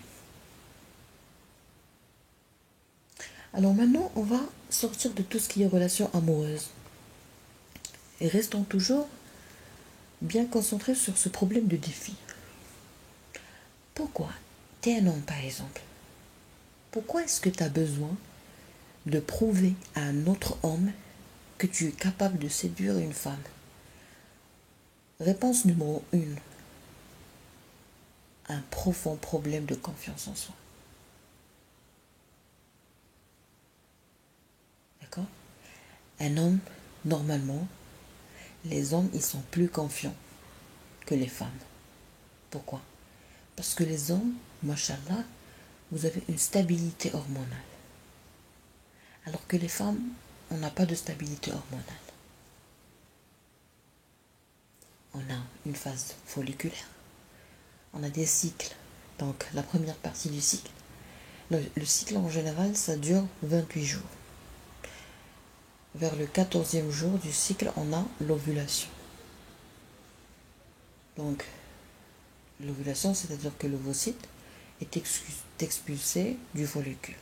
Alors maintenant, on va sortir de tout ce qui est relation amoureuse et restons toujours bien concentrés sur ce problème de défi. Pourquoi t'es un homme, par exemple? Pourquoi est-ce que tu as besoin de prouver à un autre homme que tu es capable de séduire une femme? Réponse numéro 1. Un profond problème de confiance en soi. D'accord? Un homme, normalement, les hommes, ils sont plus confiants que les femmes. Pourquoi? Parce que les hommes, machallah, vous avez une stabilité hormonale. Alors que les femmes, on n'a pas de stabilité hormonale. On a une phase folliculaire. On a des cycles. Donc la première partie du cycle. Le cycle en général, ça dure 28 jours. Vers le 14e jour du cycle, on a l'ovulation. Donc l'ovulation, c'est-à-dire que l'ovocyte est expulsé du follicule.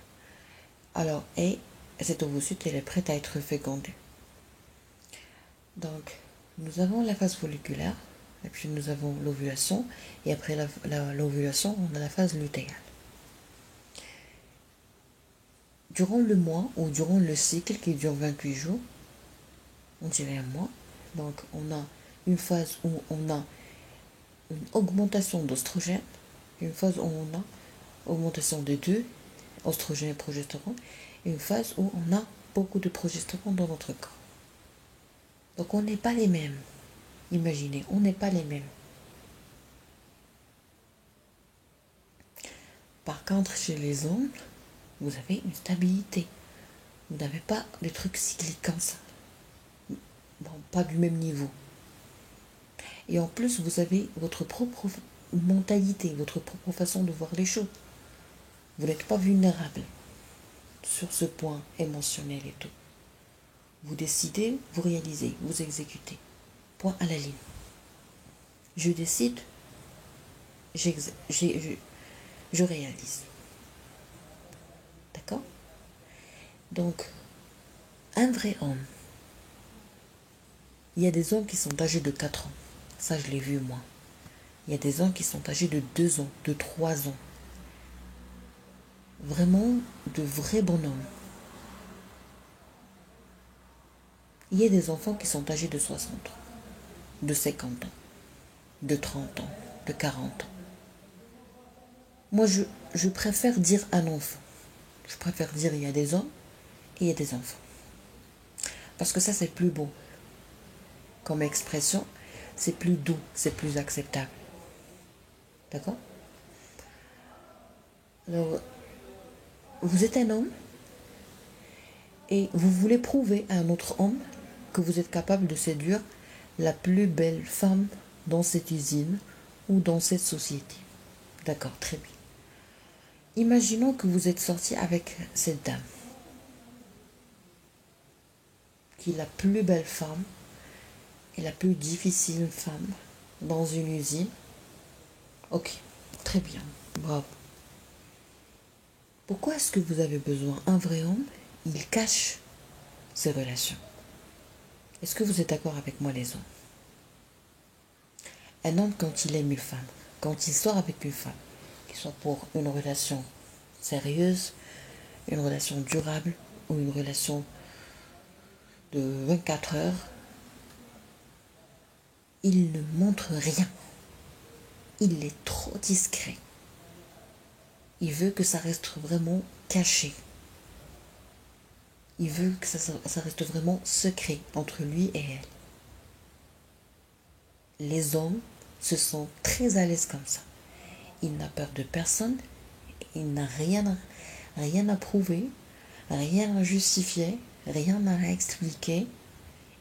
Alors, et cette ovocyte, elle est prête à être fécondée. Donc, nous avons la phase folliculaire, et puis nous avons l'ovulation, et après l'ovulation, on a la phase lutéale. Durant le mois, ou durant le cycle qui dure 28 jours, on dirait un mois, donc on a une phase où on a une augmentation d'oestrogène, une phase où on a augmentation des deux, oestrogène et progestérone, et une phase où on a beaucoup de progestérone dans notre corps. Donc on n'est pas les mêmes. Imaginez, on n'est pas les mêmes. Par contre, chez les hommes, vous avez une stabilité. Vous n'avez pas des trucs cycliques comme ça. Bon, pas du même niveau. Et en plus, vous avez votre propre mentalité, votre propre façon de voir les choses. Vous n'êtes pas vulnérable sur ce point émotionnel et tout. Vous décidez, vous réalisez, vous exécutez. Point à la ligne. Je décide, je réalise. D'accord? Donc, un vrai homme, il y a des hommes qui sont âgés de 4 ans. Ça, je l'ai vu moi. Il y a des hommes qui sont âgés de 2 ans, de 3 ans. Vraiment de vrais bonhommes. Il y a des enfants qui sont âgés de 60 ans, de 50 ans, de 30 ans, de 40 ans. Moi, je préfère dire un enfant. Je préfère dire il y a des hommes et il y a des enfants. Parce que ça, c'est plus beau. Comme expression, c'est plus doux, c'est plus acceptable. D'accord? Alors, vous êtes un homme et vous voulez prouver à un autre homme que vous êtes capable de séduire la plus belle femme dans cette usine ou dans cette société. D'accord, très bien. Imaginons que vous êtes sorti avec cette dame, qui est la plus belle femme et la plus difficile femme dans une usine. Ok, très bien, bravo. Pourquoi est-ce que vous avez besoin? Un vrai homme, il cache ses relations. Est-ce que vous êtes d'accord avec moi, les hommes? Un homme, quand il aime une femme, quand il sort avec une femme, qu'il soit pour une relation sérieuse, une relation durable ou une relation de 24 heures, il ne montre rien. Il est trop discret. Il veut que ça reste vraiment caché. Il veut que ça reste vraiment secret entre lui et elle. Les hommes se sentent très à l'aise comme ça. Il n'a peur de personne. Il n'a rien à prouver, rien à justifier, rien à expliquer.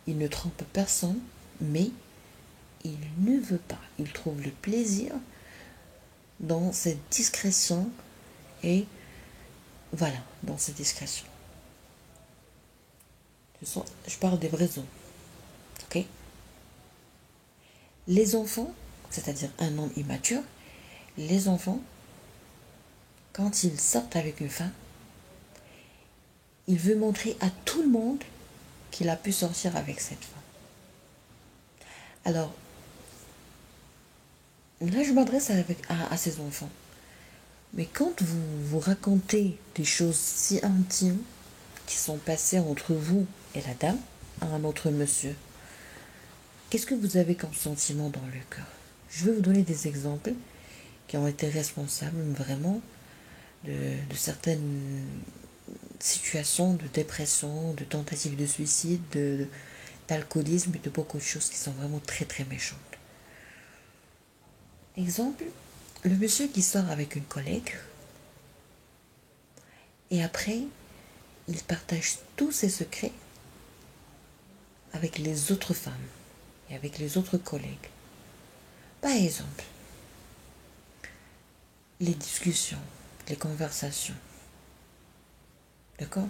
Il ne trompe personne, mais il ne veut pas. Il trouve le plaisir dans cette discrétion et voilà, dans cette discrétion. Je parle des vrais hommes. Ok? Les enfants, c'est-à-dire un homme immature, les enfants, quand ils sortent avec une femme, il veut montrer à tout le monde qu'il a pu sortir avec cette femme. Alors, là, je m'adresse à ces enfants. Mais quand vous vous racontez des choses si intimes qui sont passées entre vous et la dame, à un autre monsieur, qu'est-ce que vous avez comme sentiment dans le cœur? Je vais vous donner des exemples qui ont été responsables vraiment de certaines situations de dépression, de tentatives de suicide, d'alcoolisme et de beaucoup de choses qui sont vraiment très très méchantes. Exemple, le monsieur qui sort avec une collègue et après, il partage tous ses secrets avec les autres femmes et avec les autres collègues. Par exemple, les discussions, les conversations. D'accord?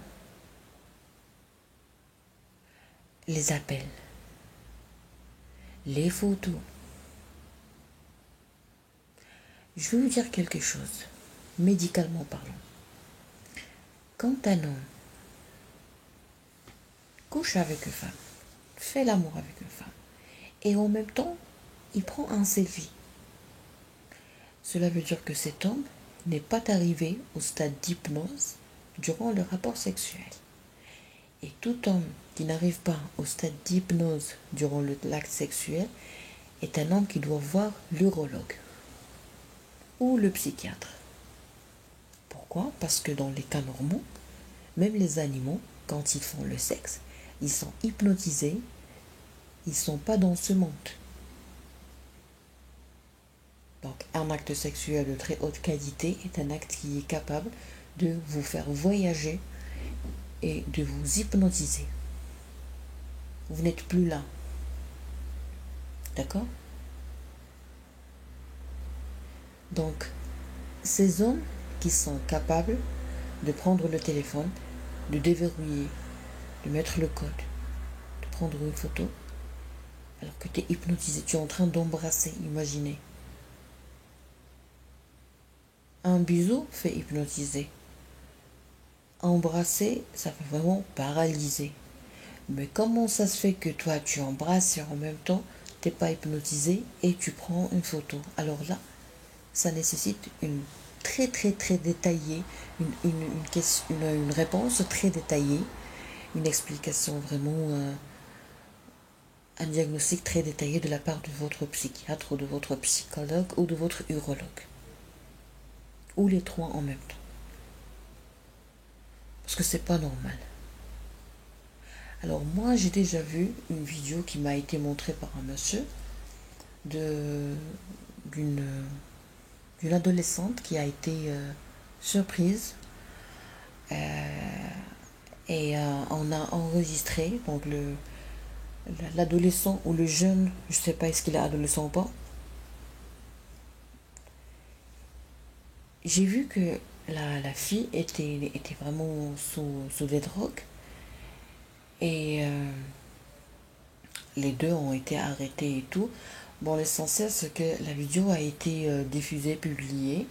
Les appels, les photos. Je vais vous dire quelque chose, médicalement parlant. Quand un homme couche avec une femme, fait l'amour avec une femme, et en même temps, il prend un selfie, cela veut dire que cet homme n'est pas arrivé au stade d'hypnose durant le rapport sexuel. Et tout homme qui n'arrive pas au stade d'hypnose durant l'acte sexuel est un homme qui doit voir l'urologue ou le psychiatre. Pourquoi? Parce que dans les cas normaux, même les animaux, quand ils font le sexe, ils sont hypnotisés, ils ne sont pas dans ce monde. Donc un acte sexuel de très haute qualité est un acte qui est capable de vous faire voyager et de vous hypnotiser. Vous n'êtes plus là. D'accord? Donc, ces hommes qui sont capables de prendre le téléphone, de déverrouiller, de mettre le code, de prendre une photo, alors que tu es hypnotisé, tu es en train d'embrasser, imaginez. Un bisou fait hypnotiser. Embrasser, ça fait vraiment paralyser. Mais comment ça se fait que toi tu embrasses et en même temps t'es pas hypnotisé et tu prends une photo? Alors là, ça nécessite une très très très détaillée, une réponse très détaillée, une explication vraiment, un diagnostic très détaillé de la part de votre psychiatre ou de votre psychologue ou de votre urologue. Ou les trois en même temps. Parce que c'est pas normal. Alors moi j'ai déjà vu une vidéo qui m'a été montrée par un monsieur d'une adolescente qui a été surprise et on a enregistré donc l'adolescent ou le jeune, je sais pas est-ce qu'il est adolescent ou pas. J'ai vu que la fille était vraiment sous des drogues et les deux ont été arrêtés et tout. Bon, l'essentiel c'est que la vidéo a été diffusée, publiée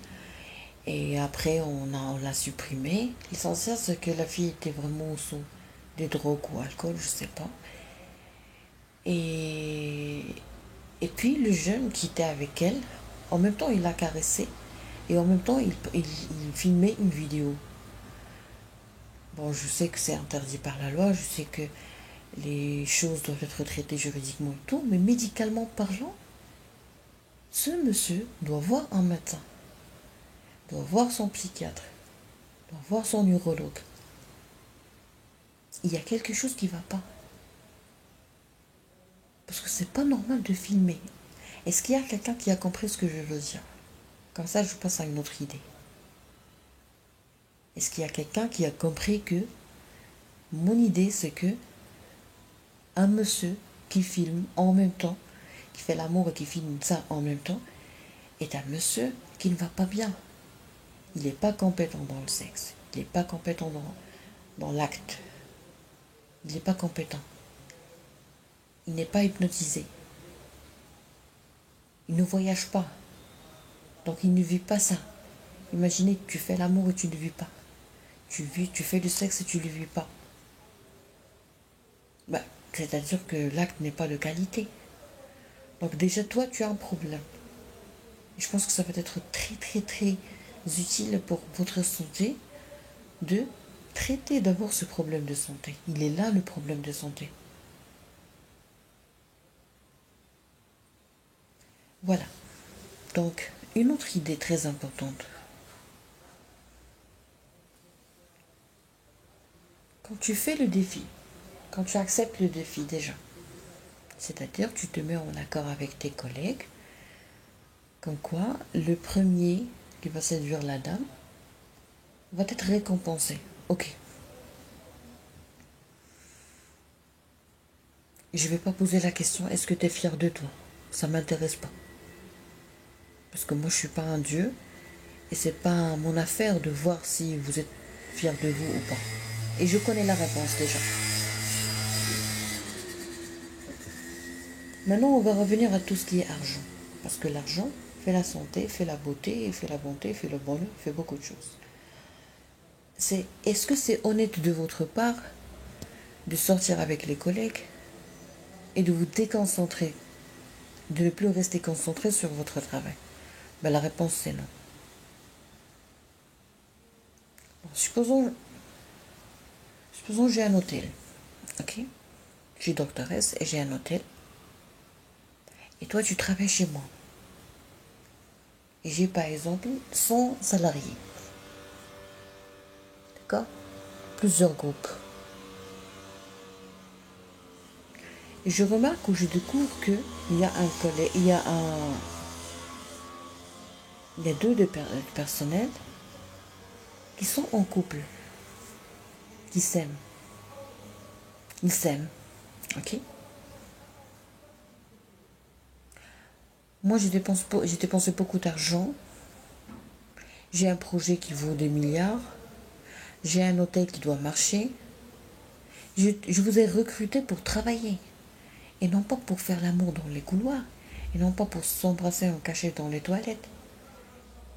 et après on l'a supprimée. L'essentiel c'est que la fille était vraiment sous des drogues ou alcool, je sais pas. Et, et puis le jeune qui était avec elle, en même temps il l'a caressée et en même temps il filmait une vidéo. Bon, je sais que c'est interdit par la loi, je sais que les choses doivent être traitées juridiquement et tout, mais médicalement parlant, ce monsieur doit voir un médecin, doit voir son psychiatre, doit voir son neurologue. Il y a quelque chose qui ne va pas. Parce que c'est pas normal de filmer. Est-ce qu'il y a quelqu'un qui a compris ce que je veux dire? Comme ça, je passe à une autre idée. Est-ce qu'il y a quelqu'un qui a compris que mon idée, c'est que un monsieur qui filme en même temps, qui fait l'amour et qui filme ça en même temps, est un monsieur qui ne va pas bien. Il n'est pas compétent dans le sexe. Il n'est pas compétent dans l'acte. Il n'est pas compétent. Il n'est pas hypnotisé. Il ne voyage pas. Donc il ne vit pas ça. Imaginez que tu fais l'amour et tu ne vis pas. Tu fais du sexe et tu ne le vis pas. C'est-à-dire que l'acte n'est pas de qualité. Donc déjà, toi, tu as un problème. Et je pense que ça va être très, très, très utile pour votre santé de traiter d'abord ce problème de santé. Il est là, le problème de santé. Voilà. Donc, une autre idée très importante. Quand tu fais le défi, quand tu acceptes le défi déjà, c'est-à-dire tu te mets en accord avec tes collègues, comme quoi le premier qui va séduire la dame va être récompensé. Ok. Je ne vais pas poser la question, est-ce que tu es fier de toi? Ça ne m'intéresse pas. Parce que moi, je ne suis pas un dieu. Et c'est pas mon affaire de voir si vous êtes fier de vous ou pas. Et je connais la réponse déjà. Maintenant, on va revenir à tout ce qui est argent. Parce que l'argent fait la santé, fait la beauté, fait la bonté, fait le bonheur, fait beaucoup de choses. Est-ce que c'est honnête de votre part de sortir avec les collègues et de vous déconcentrer, de ne plus rester concentré sur votre travail? La réponse c'est non. Bon, supposons j'ai un hôtel, ok? Je suis doctoresse et j'ai un hôtel. Et toi, tu travailles chez moi. Et j'ai par exemple 100 salariés. D'accord? Plusieurs groupes. Et je remarque ou je découvre qu'il y a un collègue, il y a deux de personnels qui sont en couple, qui s'aiment. Ils s'aiment. Ok? Moi, j'ai dépensé beaucoup d'argent. J'ai un projet qui vaut des milliards. J'ai un hôtel qui doit marcher. Je vous ai recruté pour travailler. Et non pas pour faire l'amour dans les couloirs. Et non pas pour s'embrasser en cachette dans les toilettes.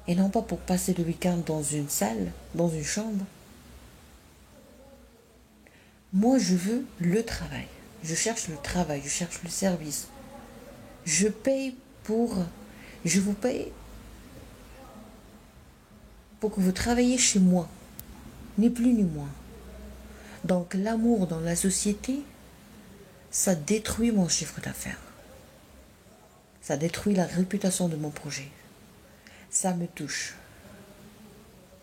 Et non pas pour passer le week-end dans une salle, dans une chambre. Moi, je veux le travail. Je cherche le travail, je cherche le service. Je vous paye pour que vous travailliez chez moi. Ni plus ni moins. Donc l'amour dans la société, ça détruit mon chiffre d'affaires. Ça détruit la réputation de mon projet. Ça me touche.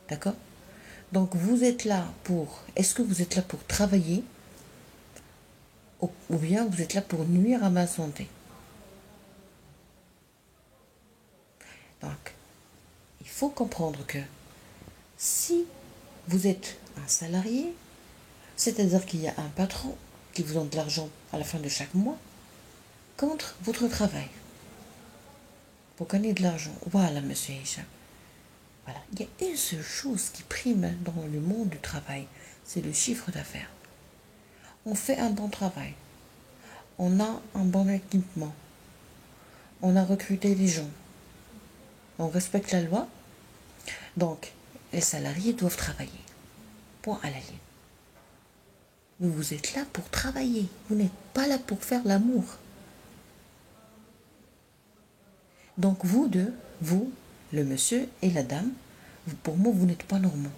D'accord? Donc vous êtes là est-ce que vous êtes là pour travailler ou bien vous êtes là pour nuire à ma santé? Donc, il faut comprendre que si vous êtes un salarié, c'est-à-dire qu'il y a un patron qui vous donne de l'argent à la fin de chaque mois contre votre travail. Pour gagner de l'argent. Voilà, monsieur Hicham. Voilà. Il y a une seule chose qui prime dans le monde du travail, c'est le chiffre d'affaires. On fait un bon travail. On a un bon équipement. On a recruté des gens. On respecte la loi. Donc, les salariés doivent travailler. Point à la ligne. Vous êtes là pour travailler. Vous n'êtes pas là pour faire l'amour. Donc vous deux, vous, le monsieur et la dame, pour moi, vous n'êtes pas normaux.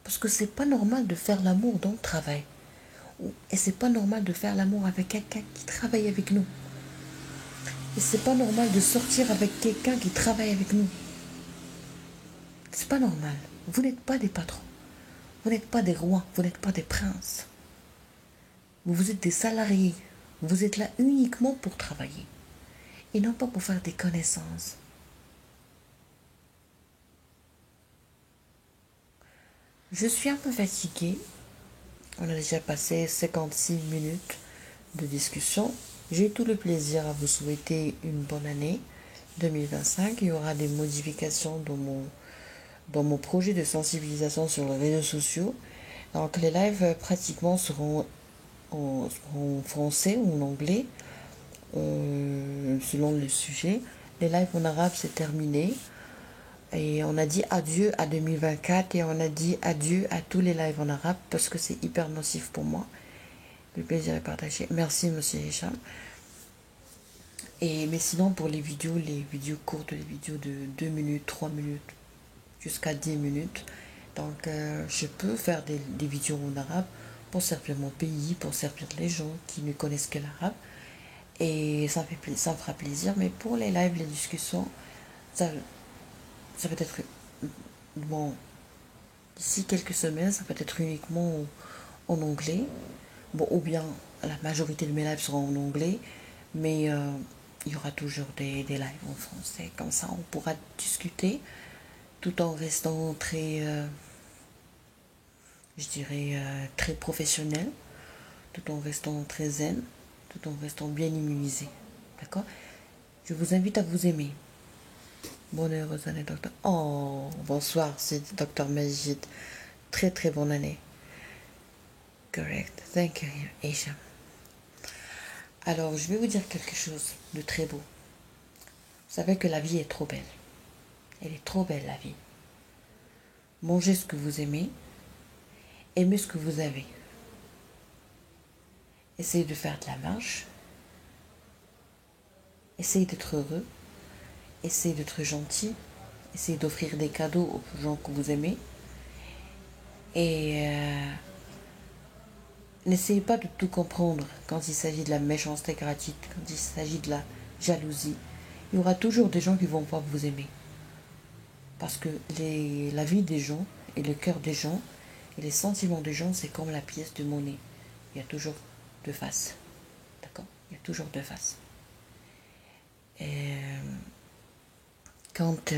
Parce que c'est pas normal de faire l'amour dans le travail. Et c'est pas normal de faire l'amour avec quelqu'un qui travaille avec nous. Et c'est pas normal de sortir avec quelqu'un qui travaille avec nous. C'est pas normal. Vous n'êtes pas des patrons. Vous n'êtes pas des rois. Vous n'êtes pas des princes. Vous êtes des salariés. Vous êtes là uniquement pour travailler. Et non pas pour faire des connaissances. Je suis un peu fatiguée. On a déjà passé 56 minutes de discussion. J'ai tout le plaisir à vous souhaiter une bonne année 2025. Il y aura des modifications dans mon projet de sensibilisation sur les réseaux sociaux. Donc les lives pratiquement seront en français ou en anglais, selon le sujet. Les lives en arabe, c'est terminé. Et on a dit adieu à 2024 et on a dit adieu à tous les lives en arabe parce que c'est hyper nocif pour moi. Le plaisir est partagé. Merci, monsieur Hicham. Mais sinon, pour les vidéos courtes, les vidéos de 2 minutes, 3 minutes, jusqu'à 10 minutes, donc je peux faire des vidéos en arabe pour servir mon pays, pour servir les gens qui ne connaissent que l'arabe. Et ça me fera plaisir. Mais pour les lives, les discussions, ça peut être, bon, d'ici quelques semaines, ça peut être uniquement en anglais. Bon, ou bien la majorité de mes lives seront en anglais, mais il y aura toujours des lives en français. Comme ça, on pourra discuter tout en restant très, je dirais, très professionnel, tout en restant très zen, tout en restant bien immunisé. D'accord? Je vous invite à vous aimer. Bonne et heureuse année, docteur. Oh, bonsoir, c'est docteur Majid. Très très bonne année. Correct. Thank you, Aisha. Alors, je vais vous dire quelque chose de très beau. Vous savez que la vie est trop belle. Elle est trop belle, la vie. Mangez ce que vous aimez. Aimez ce que vous avez. Essayez de faire de la marche. Essayez d'être heureux. Essayez d'être gentil. Essayez d'offrir des cadeaux aux gens que vous aimez. Et n'essayez pas de tout comprendre quand il s'agit de la méchanceté gratuite, quand il s'agit de la jalousie. Il y aura toujours des gens qui vont pas vous aimer. Parce que la vie des gens et le cœur des gens et les sentiments des gens, c'est comme la pièce de monnaie. Il y a toujours deux faces. D'accord? Il y a toujours deux faces. Et quand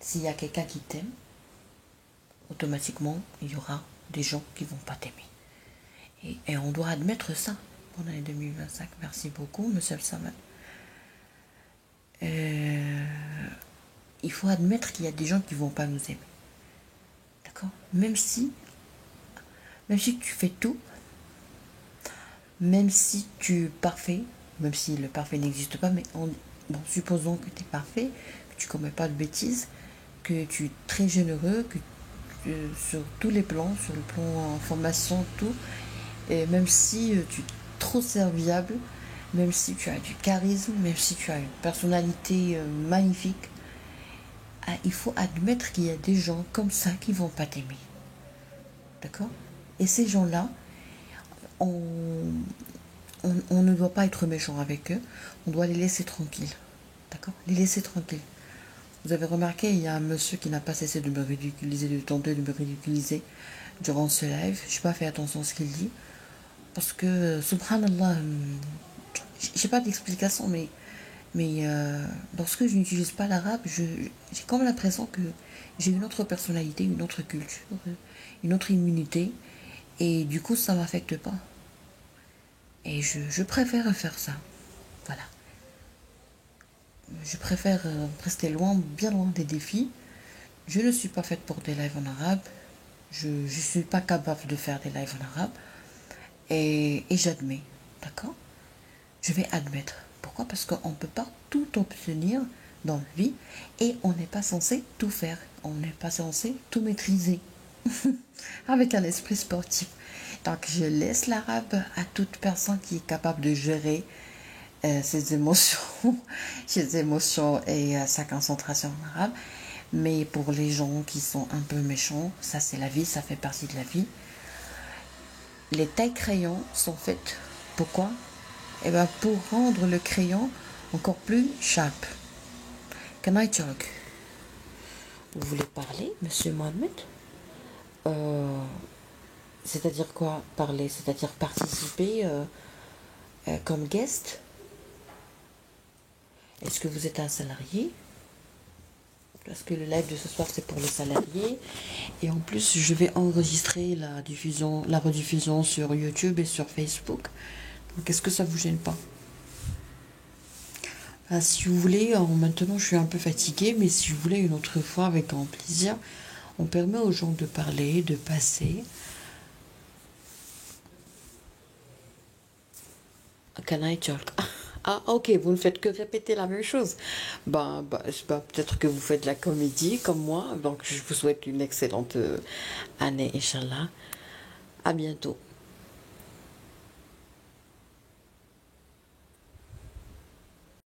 s'il y a quelqu'un qui t'aime, automatiquement, il y aura des gens qui vont pas t'aimer. Et on doit admettre ça pour l'année 2025. Merci beaucoup, monsieur Al-Samad. Il faut admettre qu'il y a des gens qui vont pas nous aimer. D'accord? Même si tu fais tout, même si tu es parfait, même si le parfait n'existe pas, mais supposons que tu es parfait, que tu commets pas de bêtises, que tu es très généreux, que sur tous les plans, sur le plan formation, tout, et même si tu es trop serviable, même si tu as du charisme, même si tu as une personnalité magnifique, il faut admettre qu'il y a des gens comme ça qui vont pas t'aimer. D'accord? Et ces gens-là, on ne doit pas être méchant avec eux, on doit les laisser tranquilles. D'accord? Les laisser tranquilles. Vous avez remarqué, il y a un monsieur qui n'a pas cessé de me ridiculiser, de tenter de me ridiculiser durant ce live. Je n'ai pas fait attention à ce qu'il dit. Parce que, subhanallah, j'ai pas d'explication, mais lorsque je n'utilise pas l'arabe, j'ai comme l'impression que j'ai une autre personnalité, une autre culture, une autre immunité, et du coup, ça ne m'affecte pas. Et je préfère faire ça. Voilà. Je préfère rester loin, bien loin des défis. Je ne suis pas faite pour des lives en arabe. Je ne suis pas capable de faire des lives en arabe. Et j'admets. D'accord? Je vais admettre. Pourquoi? Parce qu'on ne peut pas tout obtenir dans la vie et on n'est pas censé tout faire. On n'est pas censé tout maîtriser. Avec un esprit sportif. Donc je laisse l'arabe à toute personne qui est capable de gérer ses émotions, ses émotions et sa concentration en arabe. Mais pour les gens qui sont un peu méchants, ça c'est la vie, ça fait partie de la vie. Les tailles crayons sont faites. Pourquoi? Eh bien pour rendre le crayon encore plus sharp. Can I talk? Vous voulez parler, monsieur Mohamed? C'est-à-dire quoi, parler? C'est-à-dire participer comme guest? Est-ce que vous êtes un salarié? parce que le live de ce soir c'est pour les salariés. Et en plus, je vais enregistrer la rediffusion sur YouTube et sur Facebook. Donc, est-ce que ça vous gêne pas? Si vous voulez, maintenant je suis un peu fatiguée, mais si vous voulez une autre fois, avec grand plaisir, on permet aux gens de parler, de passer. Can I talk? Ah, ok, vous ne faites que répéter la même chose. Peut-être que vous faites de la comédie comme moi, donc je vous souhaite une excellente année, Inch'Allah. À bientôt.